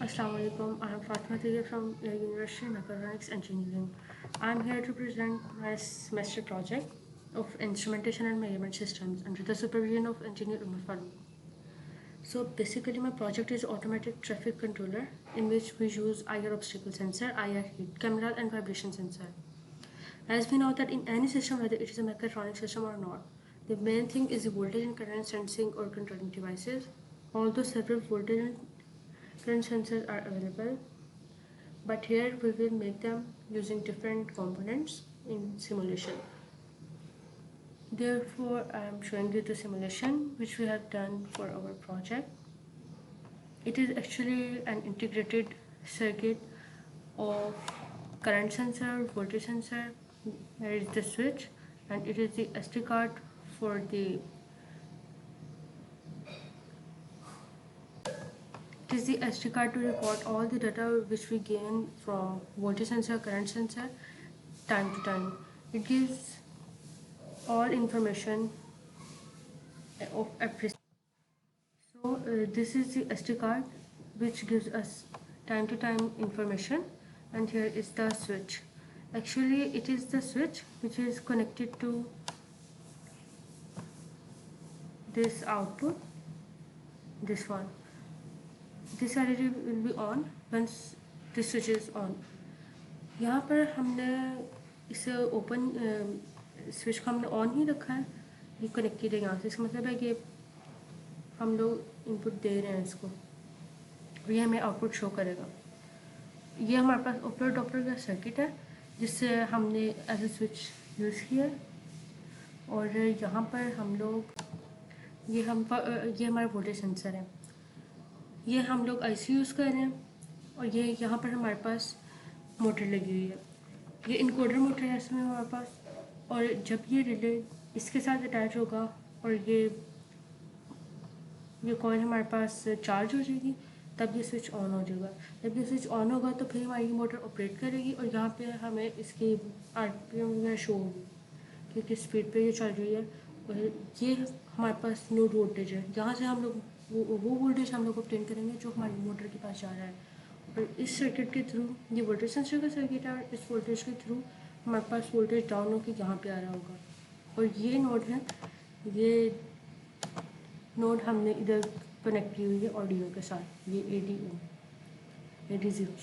Assalamu alaikum. I am Fatima Tariq from University of Mechatronics Engineering. I am here to present my semester project of Instrumentation and Measurement Systems under the supervision of Engineer Umar Farooq. So basically my project is automatic traffic controller in which we use IR obstacle sensor, IR heat camera and vibration sensor. As we know that in any system, whether it is a mechatronic system or not, the main thing is the voltage and current sensing or controlling devices. Although several voltage and current sensors are available, but here we will make them using different components in simulation. Therefore, I am showing you the simulation which we have done for our project. It is actually an integrated circuit of current sensor, voltage sensor. There is the switch, and it is the SD card for the It is the SD card to record all the data which we gain from voltage sensor, current sensor, time to time. It gives all information of every. So this is the SD card which gives us time to time information, and here is the switch. Actually, it is the switch which is connected to this output, this one. This LED will be on once this switch is on. यहाँ पर हमने इसे open switch को हमने on ही रखा है, ये connected है यहाँ से। इसका मतलब है कि हम लोग इनपुट दे रहे हैं इसको, और ये हमें आउटपुट शो करेगा। ये हमारे पास ओपलर डॉपलर का सर्किट है जिससे हमने एज ए स्विच यूज़ किया। और यहाँ पर हम लोग ये हमारा वोल्टेज सेंसर है, ये हम लोग IC यूज़ कर रहे हैं। और ये यहाँ पर हमारे पास मोटर लगी हुई है, ये इनकोडर मोटर है इसमें हमारे पास। और जब ये रिले इसके साथ अटैच होगा और ये कॉइल हमारे पास चार्ज हो जाएगी, तब ये स्विच ऑन हो जाएगा। जब ये स्विच ऑन होगा तो फिर हमारी मोटर ऑपरेट करेगी, और यहाँ पे हमें इसकी RPM वगैरह शो होगी कि किस स्पीड पे ये चल रही है। और ये हमारे पास नोड वोल्टेज है, यहाँ से हम लोग वो वोल्टेज हम लोग ऑब्टेन करेंगे जो हमारी मोटर के पास जा रहा है। और इस सर्किट के थ्रू, ये वोल्टेज सेंसर का सर्किट है, और इस वोल्टेज के थ्रू हमारे पास वोल्टेज डाउन होकर यहाँ पे आ रहा होगा। और ये नोड है, ये नोड हमने इधर कनेक्ट की हुई है ऑडियो के साथ, ये AD0।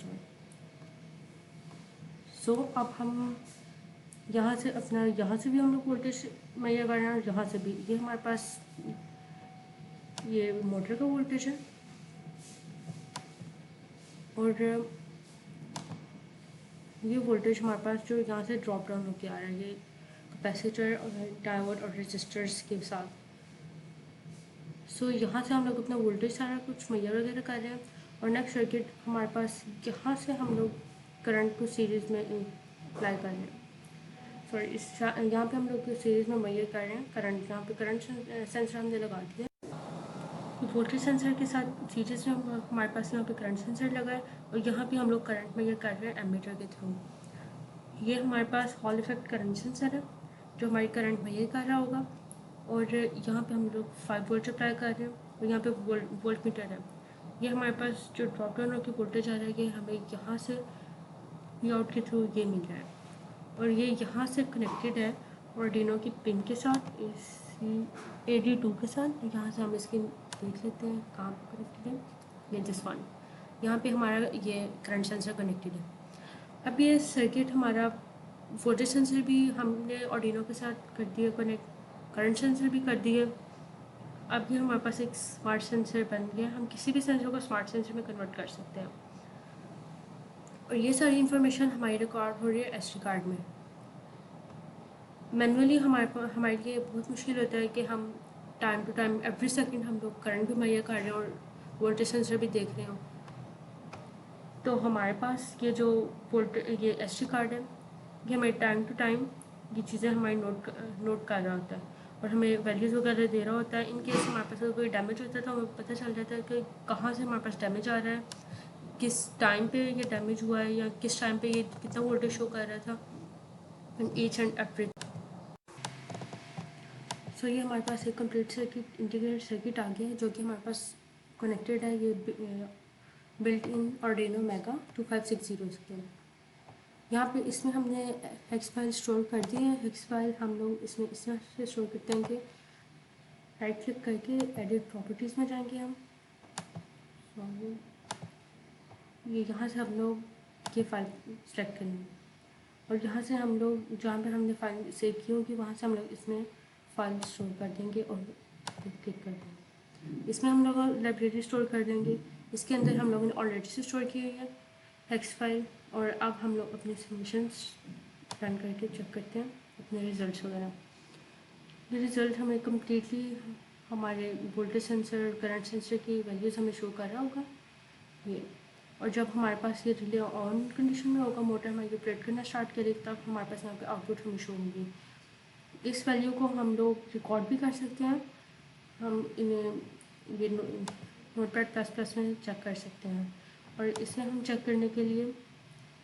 सो अब हम यहाँ से भी हम लोग वोल्टेज मेजर कर रहे हैं, और यहाँ से भी। ये हमारे पास ये मोटर का वोल्टेज है, और ये वोल्टेज हमारे पास जो यहाँ से ड्रॉप डाउन होकर आ रहा है, ये कैपेसिटर और डायोड और रेजिस्टर्स के साथ। सो यहाँ से हम लोग अपना वोल्टेज सारा कुछ मेजर वगैरह कर रहे हैं। और नेक्स्ट सर्किट हमारे पास, यहाँ से हम लोग करंट को सीरीज़ में अप्लाई कर रहे हैं। सॉरी, यहाँ पे हम लोग सीरीज़ में मेजर कर रहे हैं करंट। यहाँ पे करंट सेंसर हमने लगा दिया, वोल्टेज सेंसर के साथ सीरीज़ में हमारे पास यहाँ पे करंट सेंसर लगा है, और यहाँ पे हम लोग करंट मेजर कर रहे हैं एमीटर के थ्रू। ये हमारे पास हॉल इफेक्ट करंट सेंसर है जो हमारी करंट मेजर कर रहा होगा। और यहाँ पे हम लोग 5 वोल्ट अप्लाई कर रहे हैं, और यहाँ पे वोल्ट मीटर है। ये हमारे पास जो ड्रॉप डाउन होकर वोल्टेज आ रहा है, ये हमें यहाँ से वी आउट के थ्रू ये मिल रहा है। और ये यहाँ से कनेक्टेड है आर्डिनो की पिन के साथ, इसी AD2 के साथ। यहाँ से हम इसकी देख लेते हैं कहाँ पर कनेक्टेड है, ये दिस वन। यहाँ पे हमारा ये करंट सेंसर कनेक्टेड है। अब ये सर्किट हमारा वोल्टेज सेंसर भी हमने आर्डिनो के साथ कर दिया कनेक्ट, करंट सेंसर भी कर दिए। अब ये हमारे पास एक स्मार्ट सेंसर बन गया, हम किसी भी सेंसर को स्मार्ट सेंसर में कन्वर्ट कर सकते हैं। और ये सारी इन्फॉर्मेशन हमारी रिकॉर्ड हो रही है SD कार्ड में। मैनुअली हमारे लिए बहुत मुश्किल होता है कि हम time to time every second हम लोग करंट भी मेजर कर रहे हैं और वोल्टेज सेंसर भी देख रहे हो। तो हमारे पास ये जो ये SD कार्ड है, ये हमें टाइम टू टाइम ये चीज़ें हमारी नोट कर रहा होता है, और हमें वैल्यूज़ वगैरह दे रहा होता है। इन केस हमारे पास अगर कोई डैमेज होता है तो हमें पता चल जाता है कि कहाँ से हमारे पास डैमेज आ रहा है, किस टाइम पे ये डैमेज हुआ है, या किस टाइम पे ये कितना वोल्टेज शो कर रहा था, एंड ईच एंड एवरी। सो ये हमारे पास एक कंप्लीट सर्किट, इंटीग्रेटेड सर्किट आ गया है जो कि हमारे पास कनेक्टेड है। ये बिल्ट इन Arduino Mega 2560 इसके। यहाँ पे इसमें हमने हेक्स फाइल स्टोर कर दी है। हेक्स फाइल हम लोग इसमें इस तरह से स्टोर करते हैं कि राइट क्लिक करके एडिट प्रॉपर्टीज़ में जाएंगे हम। ये यहाँ से हम लोग ये फाइल सेलेक्ट करेंगे और यहाँ से हम लोग जहाँ पे हमने फाइल सेव की होगी वहाँ से हम लोग इसमें फाइल स्टोर कर देंगे और क्लिक कर देंगे। इसमें हम लोग लाइब्रेरी स्टोर कर देंगे। इसके अंदर हम लोगों ने ऑलरेडी से स्टोर की हुई है हेक्स फाइल। और अब हम लोग अपने सिमुलेशंस रन करके चेक करते हैं अपने रिजल्ट्स वगैरह। ये रिज़ल्ट हमें कम्प्लीटली हमारे वोल्टेज सेंसर करंट सेंसर की वैल्यूज़ हमें शो कर रहा होगा ये। और जब हमारे पास ये रिले ऑन कंडीशन में होगा, मोटर हमारी ऑपरेट करना स्टार्ट करेगी, तब हमारे पास यहाँ पे आउटपुट हमें शो होगी। इस वैल्यू को हम लोग रिकॉर्ड भी कर सकते हैं। हम इन्हें ये नोटपैड प्लस प्लस में चेक कर सकते हैं। और इसे हम चेक करने के लिए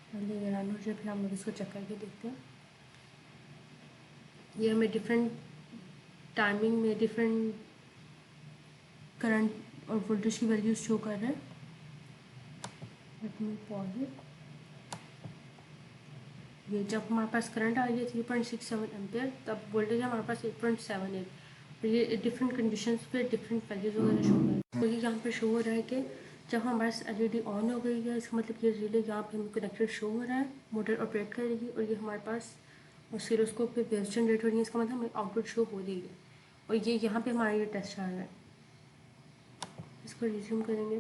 पहले ये रन हो जाए, फिर हम लोग इसको चेक करके देखते हैं। ये हमें डिफरेंट टाइमिंग में डिफरेंट करंट और वोल्टेज की वैल्यूज शो कर रहे हैं। Let me pause it. ये जब हमारे पास करंट आ गया 3.67 एम्पियर, तब वोल्टेज हमारे पास 8.78। और ये डिफरेंट कंडीशंस पे डिफरेंट वैल्यूज वगैरह शो कर रहे हैं। तो ये यहाँ पे शो हो रहा है कि जब हमारे पास एलईडी ऑन हो गई है, इसका मतलब ये रिले यहाँ पे हमें कनेक्टेड शो हो रहा है, मोटर ऑपरेट करेगी और ये हमारे पास ऑसिलोस्कोप पे वेव्स जनरेट हो रही है। इसका मतलब हमें आउटपुट शो हो रही है। और ये यहाँ पे हमारा ये टेस्ट आ रहा है। इसको रिज्यूम करेंगे,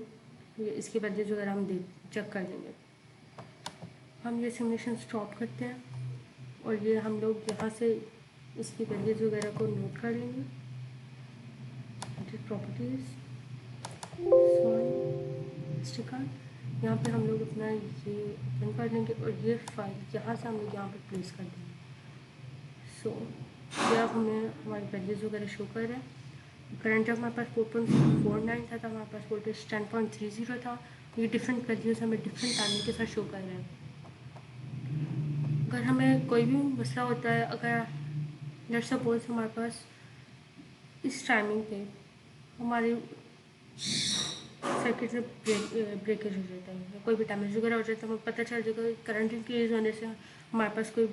ये इसकी वैल्यूज वगैरह हम चेक कर लेंगे। हम ये सिमुलेशन स्टॉप करते हैं और ये हम लोग यहाँ से इसकी वैल्यूज वगैरह को नोट कर लेंगे। प्रॉपर्टीज स्टिकर यहाँ पे हम लोग अपना ये ओपन कर लेंगे और ये फाइल यहाँ से हम लोग यहाँ पे प्लेस कर देंगे। सो ये अब हमें हमारी वैल्यूज वगैरह शो कर रहा है। करंट जब हमारे पास 4.49 था, तब हमारे पास वोल्टेज 10.30 था। ये डिफरेंट वैल्यूज हमें डिफरेंट टाइमिंग के साथ शो कर रहे हैं। अगर हमें कोई भी मसला होता है, अगर लेट्स सपोज हमारे पास इस टाइमिंग पे हमारे सर्किट में ब्रेकेज हो जाता है या कोई भी डैमेज वगैरह हो जाता है, हमें पता चल जाएगा करंट इंक्रीज होने से हमारे पास कोई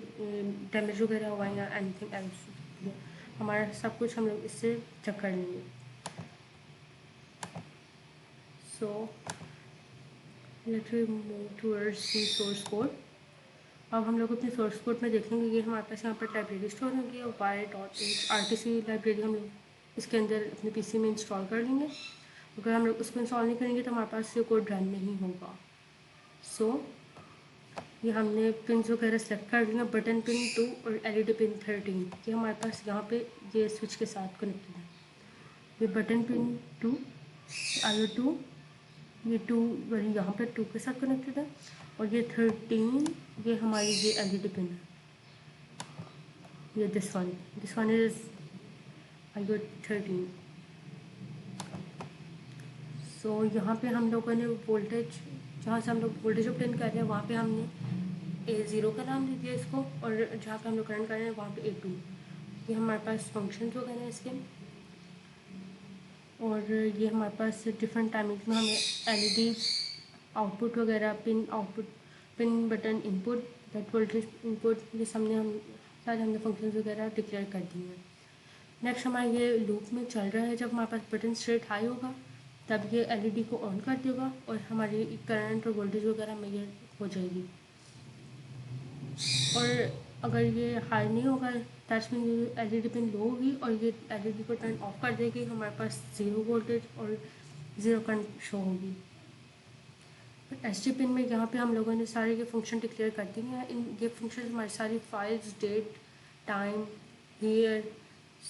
डैमेज वगैरह हुआ या एनीथिंग एल्स। हमारा सब कुछ हम लोग इससे चेक कर लेंगे। So let's move towards the source code. अब हम लोग अपने सोर्स कोड में देख लेंगे। ये हमारे पास यहाँ पर लाइब्रेरी स्टोर होगी और y.h लाइब्रेरी हम लोग इसके अंदर अपने पीसी में इंस्टॉल कर लेंगे। अगर हम लोग उसको इंस्टॉल नहीं करेंगे तो हमारे पास ये कोड रन नहीं होगा। सो ये हमने पिन वगैरह सेलेक्ट कर लिया, बटन पिन 2 और एलईडी पिन 13। ये हमारे पास यहाँ पे ये स्विच के साथ कनेक्टेड है। ये बटन पिन 2 IO 2, ये 2 वही यहाँ पे 2 के साथ कनेक्टेड है। और ये 13 ये हमारी ये एलईडी पिन है। ये दिस वन इज IO 13। सो यहाँ पे हम लोगों ने वोल्टेज, जहाँ से हम लोग वोल्टेज ऑब्टेन कर रहे हैं वहाँ पे हमने A0 का नाम दे दिया इसको, और जहाँ पे हम लोग करंट कर रहे हैं वहाँ पे A2। ये हमारे पास फंक्शन वगैरह हैं इसके। और ये हमारे पास डिफरेंट टाइमिंग में हमें एलईडी आउटपुट वगैरह, pin output, pin button input, that voltage input, ये सारे हमने फंक्शन वगैरह डिक्लेयर कर दिए हैं। नेक्स्ट हमारा ये लूप में चल रहा है। जब हमारे पास बटन स्ट्रेट हाई होगा तब ये एलईडी को ऑन कर देगा और हमारी करंट और वोल्टेज वगैरह मेजर हो जाएगी। और अगर ये हाई नहीं होगा दैट्स मीन ये एलईडी पिन लो होगी और ये एलईडी को टर्न ऑफ कर देगी। हमारे पास 0 वोल्टेज और 0 करंट शो होगी। एसटी पिन में यहाँ पे हम लोगों ने सारे ये फंक्शन डिक्लेयर कर दिए हैं। इन ये फंक्शन हमारी सारी files, date, time, year,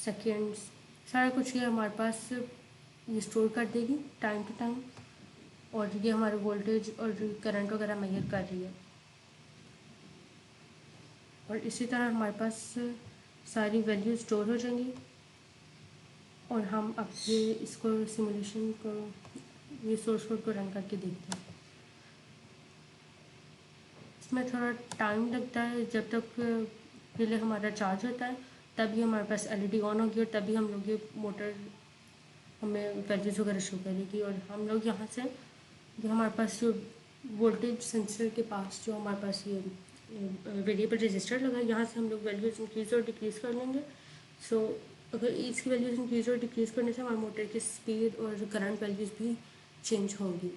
seconds, सारा कुछ ये हमारे पास ये स्टोर कर देगी टाइम टू टाइम। और ये हमारे वोल्टेज और करंट वगैरह मेजर कर रही है। और इसी तरह हमारे पास सारी वैल्यू स्टोर हो जाएंगी। और हम अब ये इसको सिमुलेशन को, ये सोर्स कोड को रन करके देखते हैं। इसमें थोड़ा टाइम लगता है, जब तक रिले हमारा चार्ज होता है तभी हमारे पास एलईडी ऑन होगी और तभी हम लोग ये मोटर हमें वैल्यूज़ वगैरह शो करेगी। और हम लोग यहाँ से ये हमारे पास जो वोल्टेज सेंसर के पास जो हमारे पास ये वेरिएबल रजिस्टर लगा है, यहाँ से हम लोग वैल्यूज़ इंक्रीज़ और डिक्रीज़ कर लेंगे। सो अगर इसकी वैल्यूज़ इंक्रीज़ और डिक्रीज़ करने से हमारे मोटर की स्पीड और करंट वैल्यूज़ भी चेंज होंगी।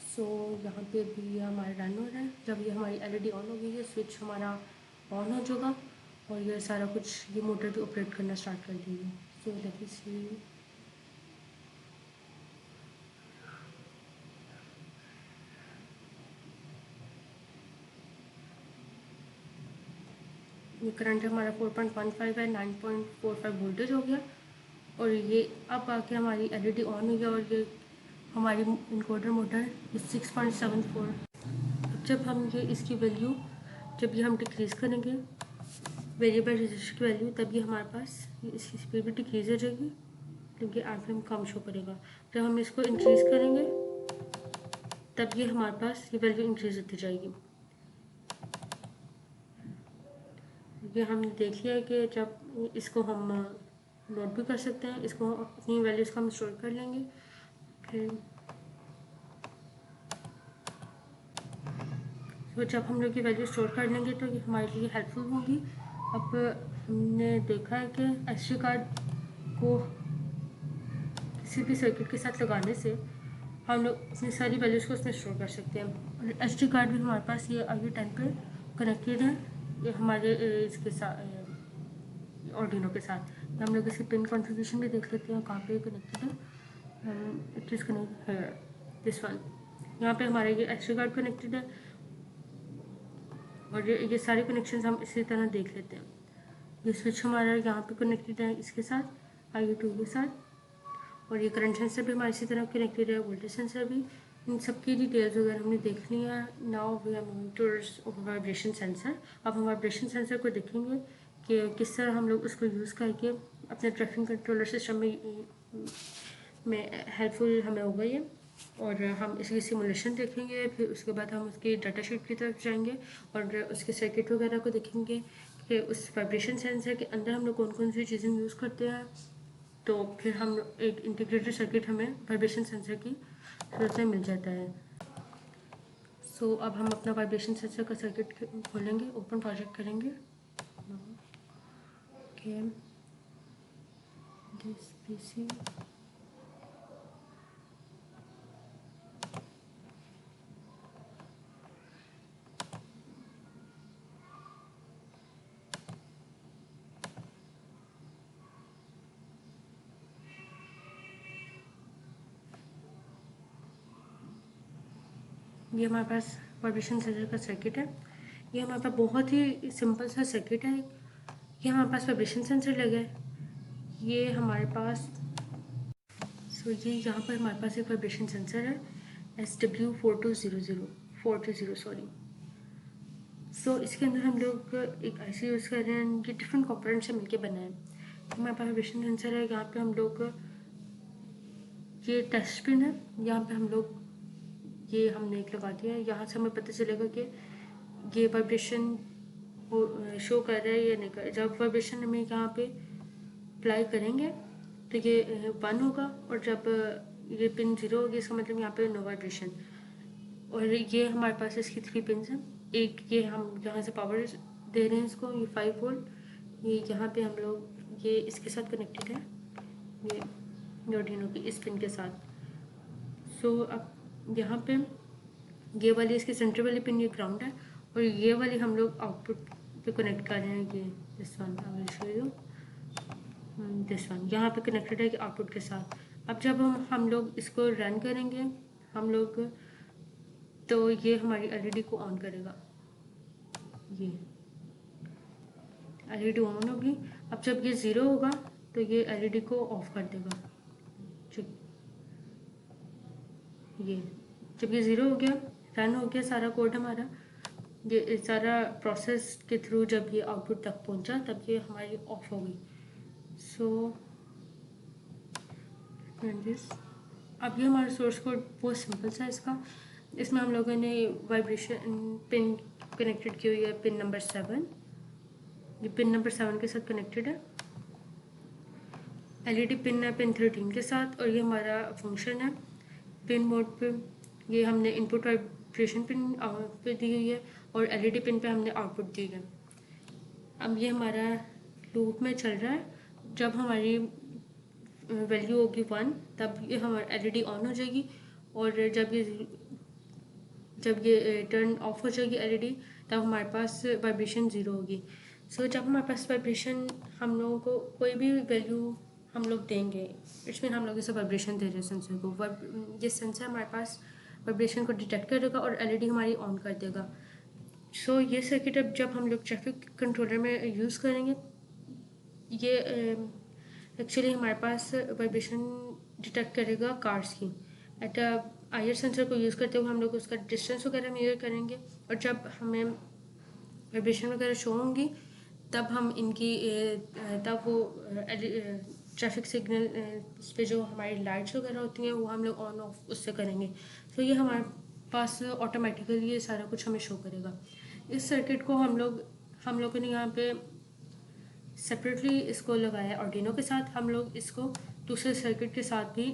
सो यहाँ पे भी ये हमारा रन हो रहा है। जब ये हमारी एलईडी ऑन हो गई है, स्विच हमारा ऑन हो जाएगा और ये सारा कुछ ये मोटर भी ऑपरेट करना स्टार्ट कर देगी। सो लेट अस सी। ये करंट हमारा 4.15 है, 9.45 वोल्टेज हो गया और ये अब आके हमारी एलईडी ऑन हो गया और ये हमारी इनकोडर मोटर 6.74। अब जब हम ये इसकी वैल्यू जब ये हम डिक्रीज़ करेंगे वेरिएबल रजिस्टर की वैल्यू, तब ये हमारे पास इसकी स्पीड भी डिक्रीज़ हो जाएगी क्योंकि आरपीएम कम शो करेगा। जब हम इसको इंक्रीज़ करेंगे तब ये हमारे पास ये वैल्यू इंक्रीज़ होती जाएगी। ये हमने देख लिया है कि जब इसको हम नोट भी कर सकते हैं, इसको अपनी वैल्यूज़ को हम स्टोर कर लेंगे। फिर तो जब हम लोग ये वैल्यू स्टोर कर लेंगे तो ये हमारे लिए हेल्पफुल होगी। अब हमने देखा है कि एसडी कार्ड को किसी भी सर्किट के साथ लगाने से हम लोग अपनी सारी वैल्यूज़ को उसमें स्टोर कर सकते हैं। और एसडी कार्ड भी हमारे पास ये आगे 10 पे कनेक्टेड है, ये हमारे इसके साथ ऑर्डिनो के साथ। हम लोग इसकी पिन कॉन्फ़िगरेशन भी देख लेते हैं कहाँ पे कनेक्टेड है। इट इज़ कनेक्ट है दिस वन, यहाँ पे हमारे ये एसडी कार्ड कनेक्टेड है और ये सारे कनेक्शन हम इसी तरह देख लेते हैं। ये स्विच हमारा यहाँ पे कनेक्टेड है इसके साथ IO2 के साथ और ये करंट सेंसर भी हमारे इसी तरह कनेक्टेड है, वोल्टेज सेंसर भी। इन सबकी डिटेल्स वगैरह हमने देख ली है। Now we are moving towards vibration sensor. अब हम वाइब्रेशन सेंसर को देखेंगे कि किस तरह हम लोग उसको यूज़ करके अपने ट्रैफिक कंट्रोलर सिस्टम में हेल्पफुल हमें होगा ये। और हम इसकी सिमुलेशन देखेंगे, फिर उसके बाद हम उसकी डाटा शीट की तरफ जाएंगे और उसके सर्किट वगैरह को देखेंगे कि उस वाइब्रेशन सेंसर के अंदर हम लोग कौन कौन सी चीज़ें यूज़ करते हैं। तो फिर हम एक इंटीग्रेटेड सर्किट हमें वाइब्रेशन सेंसर की जरूरत से मिल जाता है। सो अब हम अपना वाइब्रेशन सेंसर का सर्किट खोलेंगे, ओपन प्रोजेक्ट करेंगे। ओके, दिस पीसी ये हमारे पास वाइब्रेशन सेंसर का सर्किट है। ये हमारे पास बहुत ही सिंपल सा सर्किट है। ये हमारे पास वाइब्रेशन सेंसर लगा है। ये हमारे पास ये यहाँ पर हमारे पास एक वाइब्रेशन सेंसर है SW4200 सॉरी। इसके अंदर हम लोग एक IC यूज़ कर रहे हैं। ये डिफरेंट कंपोनेंट से मिलके बना है। हमारे पास वाइब्रेशन सेंसर है, यहाँ पे हम लोग ये टच पिन है, यहाँ पे हम लोग ये हमने एक लगा दिया है। यहाँ से हमें पता चलेगा कि ये वाइब्रेशन शो कर रहा है या नहीं कर रहा है। जब वाइब्रेशन हमें यहाँ पे अप्लाई करेंगे तो ये 1 होगा और जब ये पिन 0 होगी इसका मतलब यहाँ पे नो वाइब्रेशन। और ये हमारे पास इसकी 3 पिन्स हैं। एक ये हम यहाँ से पावर दे रहे हैं इसको, ये 5 वोल्ट। ये यहाँ पे हम लोग ये इसके साथ कनेक्टेड है, ये आर्डिनो की इस पिन के साथ। अब यहाँ पे ये वाली इसकी सेंटर वाली पिन ये ग्राउंड है और ये वाली हम लोग आउटपुट पे कनेक्ट कर रहे हैं। ये this one I will show you, this one यहाँ पे कनेक्टेड है आउटपुट के साथ। अब जब हम लोग इसको रन करेंगे हम लोग, तो ये हमारी एलईडी को ऑन करेगा। ये एलईडी ऑन होगी। अब जब ये 0 होगा तो ये एलईडी को ऑफ कर देगा। ये जब ये 0 हो गया, रन हो गया सारा कोड हमारा, ये सारा प्रोसेस के थ्रू जब ये आउटपुट तक पहुंचा तब ये हमारी ऑफ हो गई। अब ये हमारा सोर्स कोड बहुत सिंपल सा है इसका। इसमें हम लोगों ने वाइब्रेशन पिन कनेक्टेड की हुई है, पिन नंबर 7। ये पिन नंबर 7 के साथ कनेक्टेड है। एलईडी पिन है पिन 13 के साथ और ये हमारा फंक्शन है पिन मोड पे ये हमने इनपुट वाइब्रेशन पिन पे दी हुई है और एलईडी पिन पे हमने आउटपुट दी है। अब ये हमारा लूप में चल रहा है। जब हमारी वैल्यू होगी 1 तब ये हमारा एलईडी ऑन हो जाएगी और जब ये टर्न ऑफ हो जाएगी एलईडी तब हमारे पास वाइब्रेशन 0 होगी। सो जब हमारे पास वाइब्रेशन हम लोगों को कोई भी वैल्यू हम लोग देंगे इट्स मीन हम लोग इसे वाइब्रेशन दे रहे हैं सेंसर को। ये सेंसर हमारे पास वाइब्रेशन को डिटेक्ट करेगा और एलईडी हमारी ऑन कर देगा। सो ये सर्किट अब जब हम लोग ट्रैफिक कंट्रोलर में यूज़ करेंगे ये एक्चुअली हमारे पास वाइब्रेशन डिटेक्ट करेगा कार्स की। एट आईआर सेंसर को यूज़ करते हुए हम लोग उसका डिस्टेंस वगैरह मेजर करेंगे और जब हमें वाइब्रेशन वगैरह शो होंगी तब हम इनकी तब वो ट्रैफिक सिग्नल पे जो हमारी लाइट्स वगैरह होती हैं वो हम लोग ऑन ऑफ उससे करेंगे। तो ये हमारे पास ऑटोमेटिकली ये सारा कुछ हमें शो करेगा। इस सर्किट को हम लोगों ने यहाँ पे सेपरेटली इसको लगाया आर्डिनो के साथ। हम लोग इसको दूसरे सर्किट के साथ भी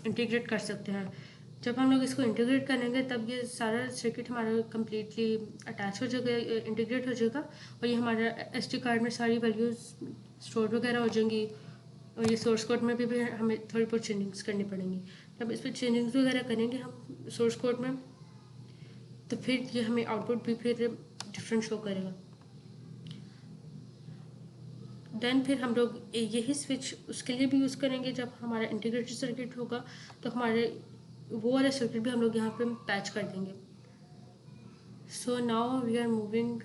इंटीग्रेट कर सकते हैं। जब हम लोग इसको इंटीग्रेट करेंगे तब ये सारा सर्किट हमारा कम्प्लीटली अटैच हो जाएगा, इंटीग्रेट हो जाएगा और ये हमारा एसडी कार्ड में सारी वैल्यूज़ स्टोर वगैरह हो जाएंगी। और ये सोर्स कोड में भी हमें थोड़ी बहुत चेंजिंग्स करनी पड़ेंगी। जब इस पर चेंजिंग्स वगैरह करेंगे हम सोर्स कोड में तो फिर ये हमें आउटपुट भी फिर डिफरेंट शो करेगा। देन फिर हम लोग यही स्विच उसके लिए भी यूज़ करेंगे। जब हमारा इंटीग्रेटेड सर्किट होगा तो हमारे वो वाला सर्किट भी हम लोग यहाँ पे पैच कर देंगे। So now we are moving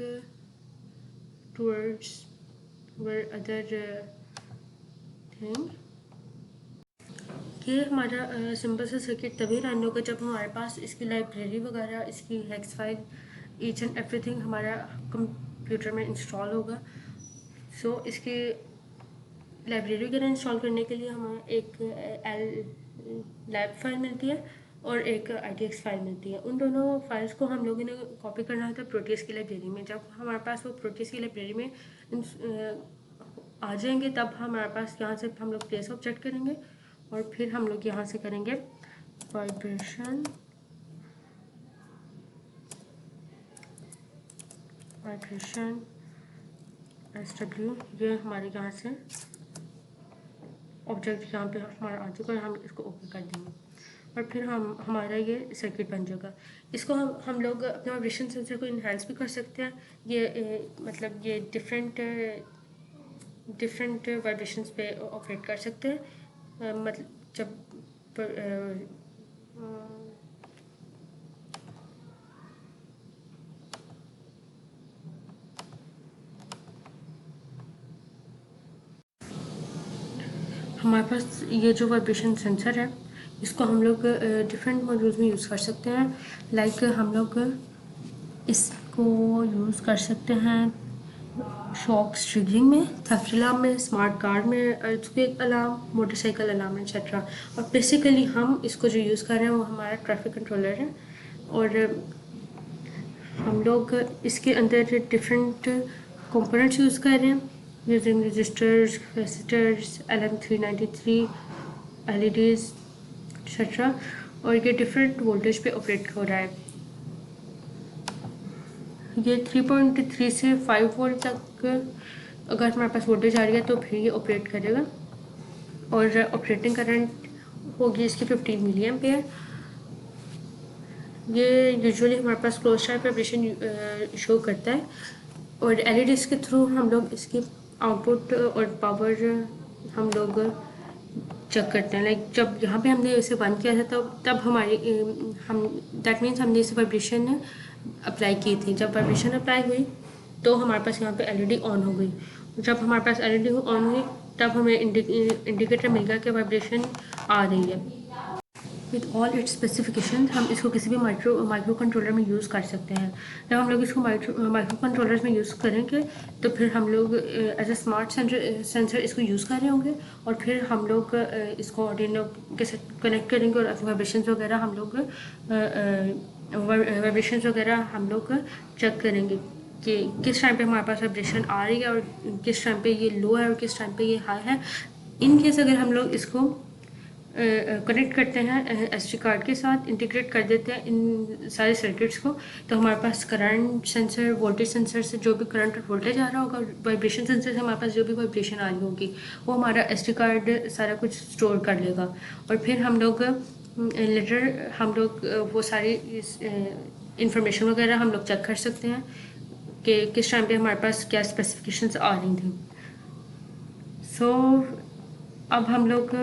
towards our other thing. ये हमारा सिंपल सा सर्किट तभी रन होगा जब हमारे पास इसकी लाइब्रेरी वगैरह, इसकी hex file, each and everything हमारा कंप्यूटर में इंस्टॉल होगा। सो इसकी लाइब्रेरी वगैरह इंस्टॉल करने के लिए हमें एक लैब फाइल मिलती है और एक IDX फाइल मिलती है। उन दोनों फाइल्स को हम लोगों ने कॉपी करना होता है प्रोटीज की लाइब्रेरी में। जब हमारे पास वो प्रोटीज की लाइब्रेरी में आ जाएंगे तब हमारे पास यहाँ से हम लोग प्लेस ऑब्जेक्ट करेंगे और फिर हम लोग यहाँ से करेंगे वाइब्रेशन SW। ये हमारे यहाँ से ऑब्जेक्ट यहाँ पे हमारा आ चुका है, हम इसको ओके कर देंगे और फिर हमारा ये सर्किट बन जाएगा। इसको हम लोग अपने वाइब्रेशन सेंसर को इन्हांस भी कर सकते हैं। ये मतलब ये डिफरेंट वाइब्रेशंस पे ऑपरेट कर सकते हैं। मतलब जब हमारे पास ये जो वाइब्रेशन सेंसर है इसको हम लोग डिफरेंट मॉड्यूल्स में यूज़ कर सकते हैं। लाइक हम लोग इसको यूज़ कर सकते हैं शॉक ट्रिगरिंग में, थेफ्ट अलार्म में, स्मार्ट कार में, earthquake alarm, motorcycle alarm etcetera. और बेसिकली हम इसको जो यूज़ कर रहे हैं वो हमारा ट्रैफिक कंट्रोलर है और हम लोग इसके अंदर डिफरेंट कंपोनेंट्स यूज़ कर रहे हैं using resistors, capacitors, LM393, LEDs etcetera. और ये डिफरेंट वोल्टेज पे ऑपरेट हो रहा है। ये 3.3 से 5 वोल्ट तक अगर हमारे पास वोल्टेज आ रही है तो फिर ये ऑपरेट करेगा और ऑपरेटिंग करंट होगी इसकी 15 मिली एम्पेयर। ये यूजुअली हमारे पास क्लोज टाइप वाइब्रेशन शो करता है और LEDs के थ्रू हम लोग इसकी आउटपुट और पावर हम लोग चेक करते हैं। लाइक जब यहाँ पे हमने इसे बंद किया था तब हमारी दैट मीन्स हमने इसे वाइब्रेशन अप्लाई की थी। जब वाइब्रेशन अप्लाई हुई तो हमारे पास यहाँ पे LED ऑन हो गई। जब हमारे पास LED ऑन हुई तब हमें इंडिकेटर मिल गया कि वाइब्रेशन आ रही है। विद ऑल इट्स स्पेसिफिकेशन हम इसको किसी भी माइक्रो कंट्रोलर में यूज़ कर सकते हैं। जब हम लोग इसको माइक्रो कंट्रोलर्स में यूज़ करेंगे तो फिर हम लोग एज ए स्मार्ट सेंसर इसको यूज़ कर रहे होंगे और फिर हम लोग इसको आर्डिनो के साथ कनेक्ट करेंगे और वाइब्रेशंस वगैरह हम लोग चेक करेंगे कि किस टाइम पे हमारे पास वाइब्रेशन आ रही है और किस टाइम पे ये लो है और किस टाइम पे ये हाई है। इन केस अगर हम लोग इसको कनेक्ट करते हैं एसडी कार्ड के साथ, इंटीग्रेट कर देते हैं इन सारे सर्किट्स को, तो हमारे पास करंट सेंसर, वोल्टेज सेंसर से जो भी करंट और वोल्टेज आ रहा होगा, वाइब्रेशन सेंसर से हमारे पास जो भी वाइब्रेशन आ रही होगी, वो हमारा एसडी कार्ड सारा कुछ स्टोर कर लेगा। और फिर हम लोग लेटर वो सारी इंफॉर्मेशन वगैरह हम लोग चेक कर सकते हैं कि किस टाइम पे हमारे पास क्या स्पेसिफिकेशंस आ रही थी। सो अब हम लोग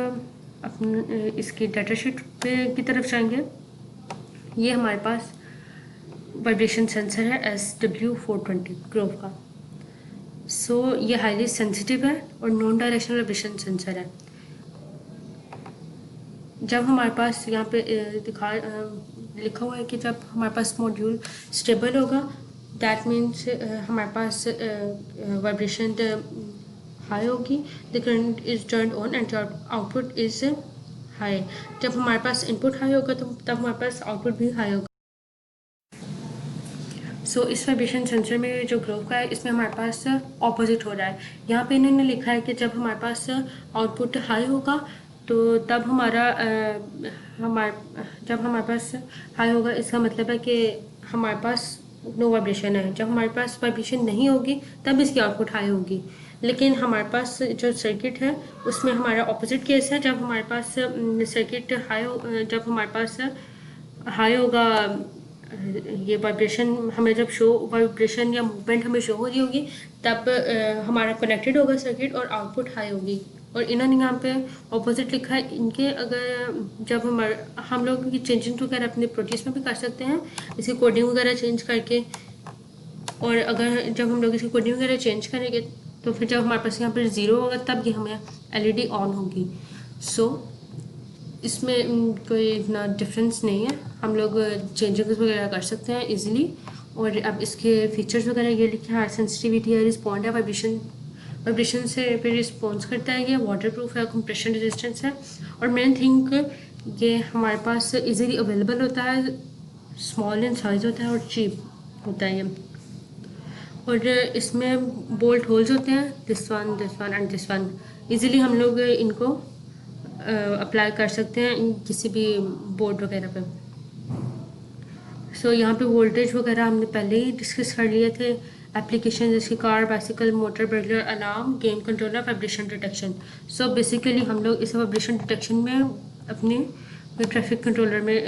अपने इसकी डाटा शीट पे की तरफ जाएंगे। ये हमारे पास वाइब्रेशन सेंसर है SW420 ग्रोव का। सो ये हाईली सेंसिटिव है और नॉन डायरेक्शनल वाइब्रेशन सेंसर है। जब हमारे पास यहाँ पे लिखा हुआ है कि जब हमारे पास मॉड्यूल स्टेबल होगा, दैट मीन्स हमारे पास वाइब्रेशन हाई होगी, the current is turn on and output is high. जब हमारे पास इनपुट हाई होगा तो तब हमारे पास आउटपुट भी हाई होगा। सो इस वाइब्रेशन सेंसर में जो ग्रोव का है, इसमें हमारे पास ऑपोजिट हो रहा है। यहाँ पे इन्होंने लिखा है कि जब हमारे पास आउटपुट हाई होगा तो तब जब हमारे पास हाई होगा, इसका मतलब है कि हमारे पास नो वाइब्रेशन है। जब हमारे पास वाइब्रेशन नहीं होगी तब इसकी आउटपुट हाई होगी। लेकिन हमारे पास जो सर्किट है उसमें हमारा ऑपोजिट केस है। जब हमारे पास जब हमारे पास हाई होगा, ये वाइब्रेशन हमें जब वाइब्रेशन या मूवमेंट हमें शो हो रही होगी, तब हमारा कनेक्टेड होगा सर्किट और आउटपुट हाई होगी। और इन्होंने यहाँ पे ऑपोजिट लिखा है इनके। अगर जब हम लोग की चेंजिंग वगैरह अपने प्रोड्यूस में भी कर सकते हैं, इसकी कोडिंग वगैरह चेंज करके। और अगर जब हम लोग इसकी कोडिंग वगैरह चेंज करेंगे तो फिर जब हमारे पास यहाँ पर 0 होगा तब ये हमें LED ऑन होगी। सो इसमें कोई इतना डिफरेंस नहीं है, हम लोग चेंजेस वगैरह कर सकते हैं इजीली। और अब इसके फीचर्स वगैरह ये लिखे हैं, सेंसिटिविटी है, रिस्पॉन्ड है, वाइब्रेशन से फिर रिस्पॉन्स करता है, ये वाटर प्रूफ है, कंप्रेशन रेजिस्टेंस है। और मेन थिंग ये हमारे पास इजीली अवेलेबल होता है, स्मॉल इन साइज होता है और चीप होता है ये। और इसमें बोल्ट होल्स होते हैं, this one and this one. Easily हम लोग इनको अप्लाई कर सकते हैं किसी भी बोर्ड वगैरह पे। सो यहाँ पे वोल्टेज वगैरह हमने पहले ही डिस्कस कर लिए थे। एप्लीकेशन जैसे car, bicycle, motor, burglar alarm, game controller, vibration detection. So basically हम लोग इस वाइब्रेशन डिटेक्शन में अपने ट्रैफिक कंट्रोलर में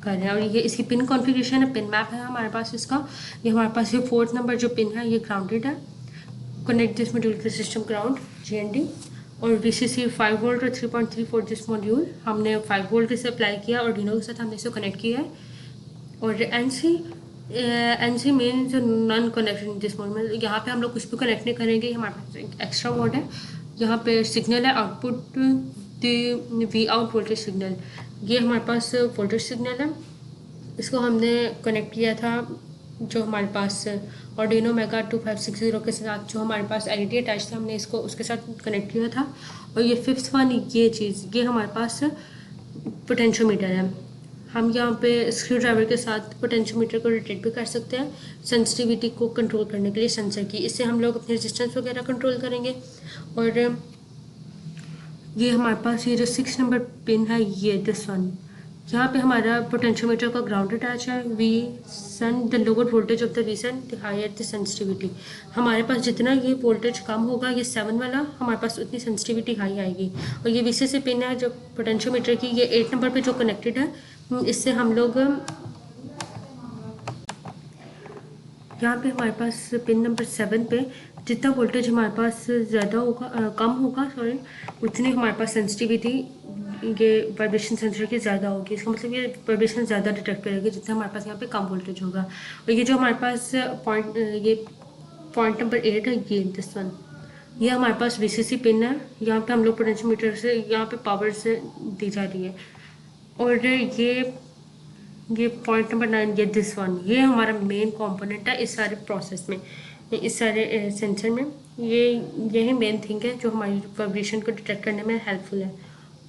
कर रहे हैं। और ये इसकी पिन कॉन्फ़िगरेशन है, पिन मैप है हमारे पास इसका। ये हमारे पास ये 4th नंबर जो पिन है ये ग्राउंडेड है। Connect this module to system ground GND। और VCC 5 वोल्ट और 3.34 दिस मॉड्यूल हमने 5 वोल्ट से अप्लाई किया और Arduino के साथ हमने इसे कनेक्ट किया है। और NC means non connected this module. यहाँ पे हम लोग कुछ भी कनेक्ट नहीं करेंगे, हमारे पास एक एक्स्ट्रा वर्ड है। यहाँ पे सिग्नल है output V out voltage signal. ये हमारे पास वोल्टेज सिग्नल है, इसको हमने कनेक्ट किया था जो हमारे पास Arduino Mega 2560 के साथ जो हमारे पास LED अटैच था, हमने इसको उसके साथ कनेक्ट किया था। और ये 5th वन ये चीज़, ये हमारे पास पोटेंशियोमीटर है। हम यहाँ पे स्क्रू ड्राइवर के साथ पोटेंशियोमीटर को रोटेट भी कर सकते हैं सेंसिटिविटी को कंट्रोल करने के लिए सेंसर की। इससे हम लोग अपने रेजिस्टेंस वगैरह कंट्रोल करेंगे। और ये हमारे पास ये जो 6 नंबर पिन है ये दिस वन, यहाँ पे हमारा पोटेंशियोमीटर का ग्राउंड अटैच है। The lower voltage of the reason the higher the sensitivity. हमारे पास जितना ये वोल्टेज कम होगा, ये 7 वाला, हमारे पास उतनी सेंसिटिविटी हाई आएगी। और ये VCC पिन है जो पोटेंशियोमीटर की, ये 8 नंबर पे जो कनेक्टेड है। इससे हम लोग यहाँ पे हमारे पास पिन नंबर 7 पे जितना वोल्टेज हमारे पास ज़्यादा होगा, कम होगा सॉरी, उतनी हमारे पास सेंसिटिविटी ये वाइब्रेशन सेंसर की ज़्यादा होगी। इसका मतलब ये वाइब्रेशन ज़्यादा डिटेक्ट करेगी जितना हमारे पास यहाँ पे कम वोल्टेज होगा। और ये जो हमारे पास पॉइंट नंबर 8 है ये दिस वन, ये हमारे पास VCC पिन है। यहाँ पे हम लोग पोटेंशियोमीटर से यहाँ पे पावर से दी जा रही है। और ये पॉइंट नंबर 9 ये दिस वन, ये हमारा मेन कंपोनेंट है इस सारे प्रोसेस में, इस सारे सेंसर में। यही मेन थिंग है जो हमारी वाइब्रेशन को डिटेक्ट करने में हेल्पफुल है।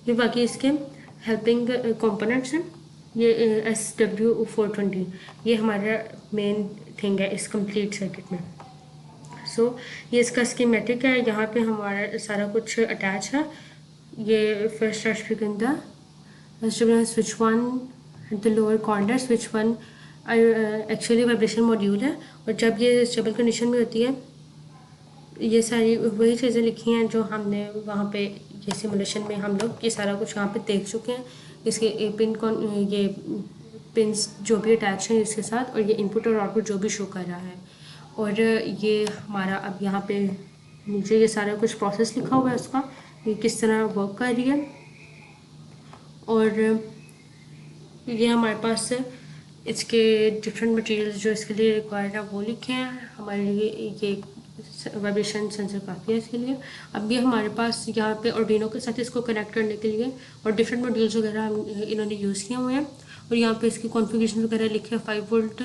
ये बाकी इसके हेल्पिंग कंपोनेंट्स हैं। ये SW420 ये हमारा मेन थिंग है इस कंप्लीट सर्किट में। सो ये इसका स्कीमेटिक है, यहाँ पे हमारा सारा कुछ अटैच है। ये first starts speaking the switch one at the lower corner, switch one actually vibration module है, और जब ये स्टेबल कंडीशन में होती है, ये सारी वही चीज़ें लिखी हैं जो हमने वहाँ पे ये सिमुलेशन में हम लोग ये सारा कुछ यहाँ पे देख चुके हैं। इसके ये पिन्स जो भी अटैच हैं इसके साथ, और ये इनपुट और आउटपुट जो भी शो कर रहा है, और ये हमारा अब यहाँ पे नीचे ये सारा कुछ प्रोसेस लिखा हुआ है उसका, ये किस तरह वर्क कर रही है। और ये हमारे पास इसके डिफरेंट मटेरियल्स जो इसके लिए रिक्वायर्ड है वो लिखे हैं हमारे लिए। ये वाइब्रेशन सेंसर काफ़ी है इसके लिए। अब ये हमारे पास यहाँ पे आर्डिनो के साथ इसको कनेक्ट करने के लिए और डिफरेंट मॉड्यूल्स वगैरह इन्होंने यूज़ किए हुए हैं, और यहाँ पे इसकी कॉन्फ़िगरेशन वगैरह लिखे हैं। 5 वोल्ट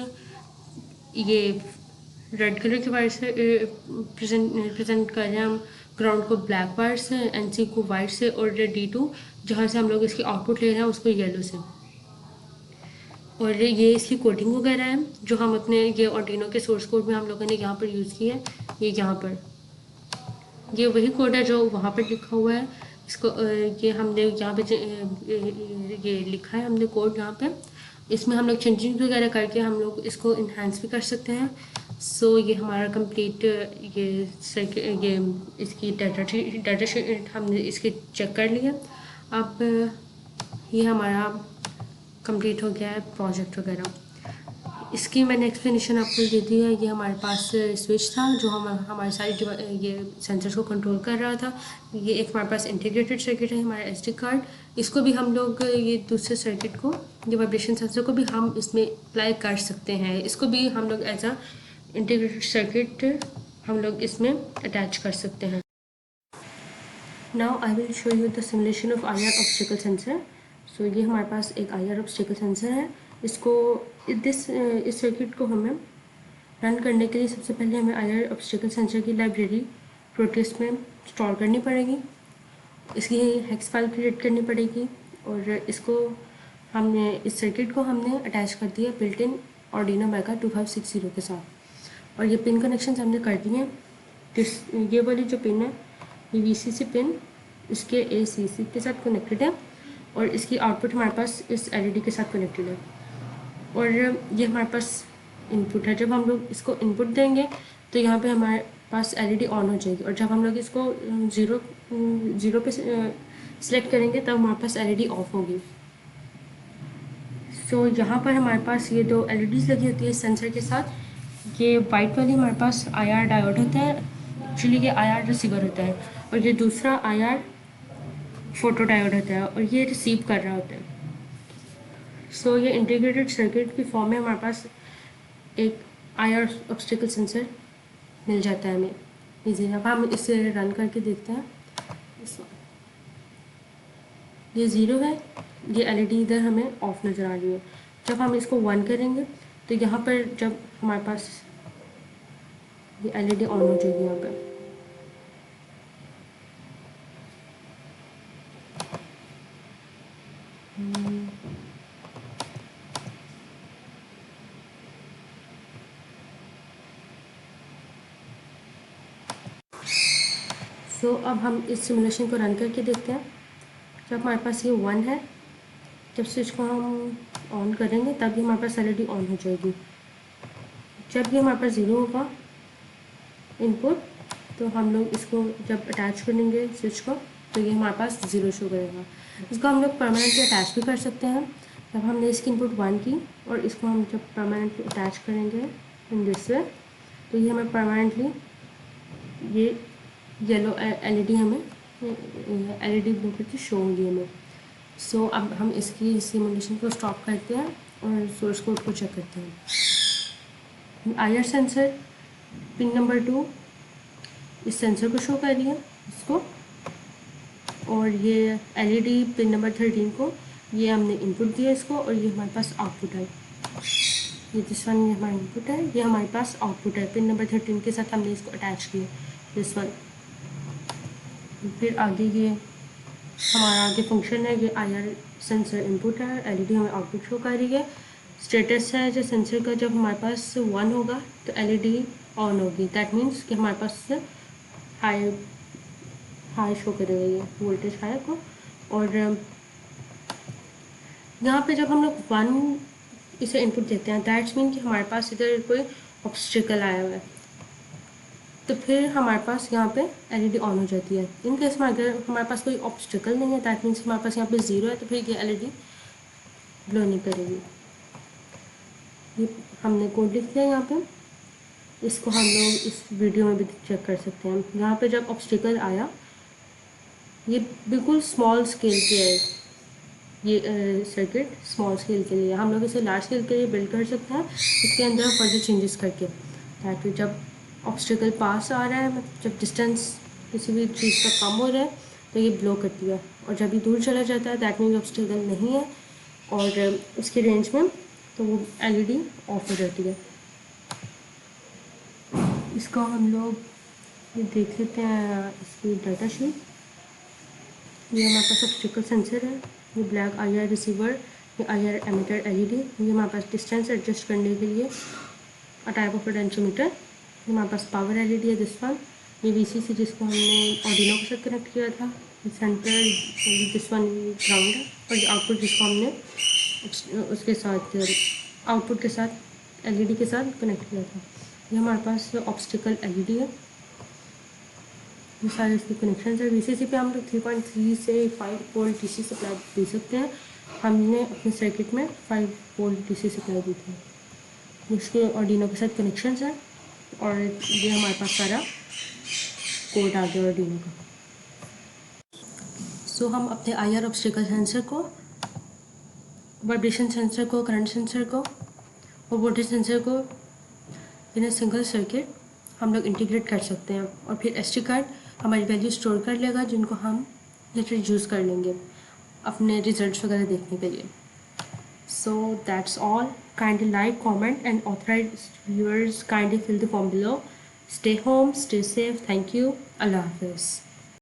ये रेड कलर के वायर से प्रेजेंट कर रहे हैं हम, ग्राउंड को ब्लैक वायर से, एनसी को वाइट से, और D2 जहाँ से हम लोग इसकी आउटपुट ले रहे हैं उसको येलो से। और ये इसकी कोडिंग वगैरह है जो हम अपने ये आर्डिनो के सोर्स कोड में हम लोगों ने यहाँ पर यूज़ किया है। ये यहाँ पर ये वही कोड है जो वहाँ पर लिखा हुआ है। इसको ये हमने यहाँ पे ये लिखा है हमने कोड यहाँ पे। इसमें हम लोग चेंजिंग वगैरह करके हम लोग इसको इन्हांस भी कर सकते हैं। सो ये हमारा कंप्लीट ये इसकी डाटा शीट हमने इसकी चेक कर लिया। अब ये हमारा कंप्लीट हो गया है प्रोजेक्ट वगैरह। इसकी मैंने एक्सप्लेनेशन आपको दे दी है। ये हमारे पास स्विच था जो हमारे सारी ये सेंसर्स को कंट्रोल कर रहा था। ये एक हमारे पास इंटीग्रेटेड सर्किट है हमारा SD कार्ड, इसको भी हम लोग ये दूसरे सर्किट को, ये वाइब्रेशन सेंसर को भी हम इसमें अप्लाई कर सकते हैं। इसको भी हम लोग एज अ इंटीग्रेटेड सर्किट हम लोग इसमें अटैच कर सकते हैं। Now I will show you the simulation of IR obstacle sensor. So ये हमारे पास एक IR ऑब्स्टेकल सेंसर है। इसको इस सर्किट को हमें रन करने के लिए सबसे पहले हमें IR ऑब्स्टेकल सेंसर की लाइब्रेरी प्रोटेस में इंस्टॉल करनी पड़ेगी। इसकी हेक्स फाइल क्रिएट करनी पड़ेगी, और इसको हमने इस सर्किट को हमने अटैच कर दिया बिल्ट इन आर्डिनो मेगा 2560 के साथ, और ये पिन कनेक्शन हमने कर दिए हैं। ये वाली जो पिन है ये VCC पिन इसके ACC के साथ कनेक्टेड है, और इसकी आउटपुट हमारे पास इस LED के साथ कनेक्टेड है, और ये हमारे पास इनपुट है। जब हम लोग इसको इनपुट देंगे तो यहाँ पे हमारे पास LED ऑन हो जाएगी, और जब हम लोग इसको ज़ीरो पे सिलेक्ट करेंगे तब हमारे पास LED ऑफ होगी। सो यहाँ पर हमारे पास ये 2 LEDs लगी होती है सेंसर के साथ। ये वाइट वाली हमारे पास IR डायोड होता है, एक्चुअली ये IR रिसीवर होता है, और ये दूसरा IR फोटो डायोड होता है, और ये रिसीव कर रहा होता है। सो ये इंटीग्रेटेड सर्किट की फॉर्म में हमारे पास एक IR ऑब्स्टेकल सेंसर मिल जाता है हमें इजीली। अब हम इसे रन करके देखते हैं। ये 0 है, ये LED इधर हमें ऑफ नज़र आ रही है। जब हम इसको 1 करेंगे तो यहाँ पर जब हमारे पास ये LED ऑन हो जाएगी यहाँ पर। सो अब हम इस सिमुलेशन को रन करके देखते हैं। जब हमारे पास ये 1 है, जब स्विच को हम ऑन करेंगे तभी हमारे पास LED ऑन हो जाएगी। जब ये हमारे पास 0 होगा इनपुट, तो हम लोग इसको जब अटैच करेंगे स्विच को तो ये हमारे पास 0 शो करेगा। इसको हम लोग परमानेंटली अटैच भी कर सकते हैं। जब हमने इसकी इनपुट 1 की और इसको हम जब परमानेंटली अटैच करेंगे इन दिस वे, तो ये हमें परमानेंटली ये येलो LED हमें LED ब्लू करके शो होंगी हमें। सो अब हम इसकी सिमुलेशन को स्टॉप करते हैं और सोर्स कोड को चेक करते हैं। IR सेंसर पिन नंबर 2 इस सेंसर को शो कर रही है इसको, और ये LED पिन नंबर 13 को ये हमने इनपुट दिया इसको, और ये हमारे पास आउटपुट है। ये दिस वन ये हमारा इनपुट है, ये हमारे पास आउटपुट है। पिन नंबर 13 के साथ हमने इसको अटैच किया दिस वन। फिर आगे ये हमारा आगे फंक्शन है, ये IR सेंसर इनपुट है, LED हमें आउटपुट शो कर रही है। स्टेटस है जो सेंसर का, जब हमारे पास 1 होगा तो LED ऑन होगी। दैट मीन्स कि हमारे पास हाई शो करेगा, ये वोल्टेज हाई को। और यहाँ पे जब हम लोग 1 इसे इनपुट देते हैं, दैट्स मीन कि हमारे पास इधर कोई ऑब्स्टिकल आया हुआ है, तो फिर हमारे पास यहाँ पे एलईडी ऑन हो जाती है। इन केस में अगर हमारे पास कोई ऑब्स्टिकल नहीं है, दैट मीन्स हमारे पास यहाँ पे 0 है, तो फिर ये एलईडी ग्लो नहीं करेगी। ये हमने कोड लिख दिया यहाँ पे, इसको हम लोग इस वीडियो में भी चेक कर सकते हैं। यहाँ पे जब ऑब्स्टिकल आया, ये बिल्कुल स्मॉल स्केल के है, ये सर्किट स्मॉल स्केल के लिए। हम लोग इसे लार्ज स्केल के लिए बिल्ड कर सकते हैं इसके अंदर फर्दर चेंजेस करके, ताकि जब ऑब्स्टिकल पास आ रहा है, मतलब जब डिस्टेंस किसी भी चीज़ का कम हो रहा है, तो ये ब्लो करती है। और जब ये दूर चला जाता है, दैट मीन्स ऑब्स्टिकल नहीं है और उसकी रेंज में, तो वो एलईडी ऑफ हो जाती है। इसको हम लोग ये देख लेते हैं, इसकी डाटा शीट। ये हमारे पास ऑप्टिकल सेंसर है, ये ब्लैक IR रिसीवर, ये IR एमिटर LED, ये हमारे पास डिस्टेंस एडजस्ट करने के लिए टाइप ऑफ पोटेंशियोमीटर, ये हमारे पास पावर LED है दिस वन, ये VCC जिसको हमने आर्डिनो के साथ कनेक्ट किया था, ये सेंटर दिस वन ग्राउंड है, और ये आउटपुट जिसको हमने उसके साथ आउटपुट के साथ LED के साथ कनेक्ट किया था। ये हमारे पास ऑब्स्टिकल LED है, ये सारे इसके कनेक्शन है। VCC पे हम लोग 3.3 से 5 वोल्ट DC सप्लाई दे सकते हैं। हमने अपने सर्किट में 5 वोल्ट DC सप्लाई दी थी। इसके आर्डिनो के साथ कनेक्शन है, और ये हमारे पास सारा कोड आ गया आर्डिनो का। सो हम अपने IR ऑब्स्टिकल सेंसर को, वाइब्रेशन सेंसर को, करंट सेंसर को और वोल्टेज सेंसर को इन ए सिंगल सर्किट हम लोग इंटीग्रेट कर सकते हैं, और फिर SD कार्ड हमारी वैल्यू स्टोर कर लेगा, जिनको हम लेटर यूज़ कर लेंगे अपने रिजल्ट्स वगैरह देखने के लिए। So that's all. Kindly like, comment and authorised viewers kindly fill the form below. Stay home, stay safe. Thank you. अल्लाह हाफिज़।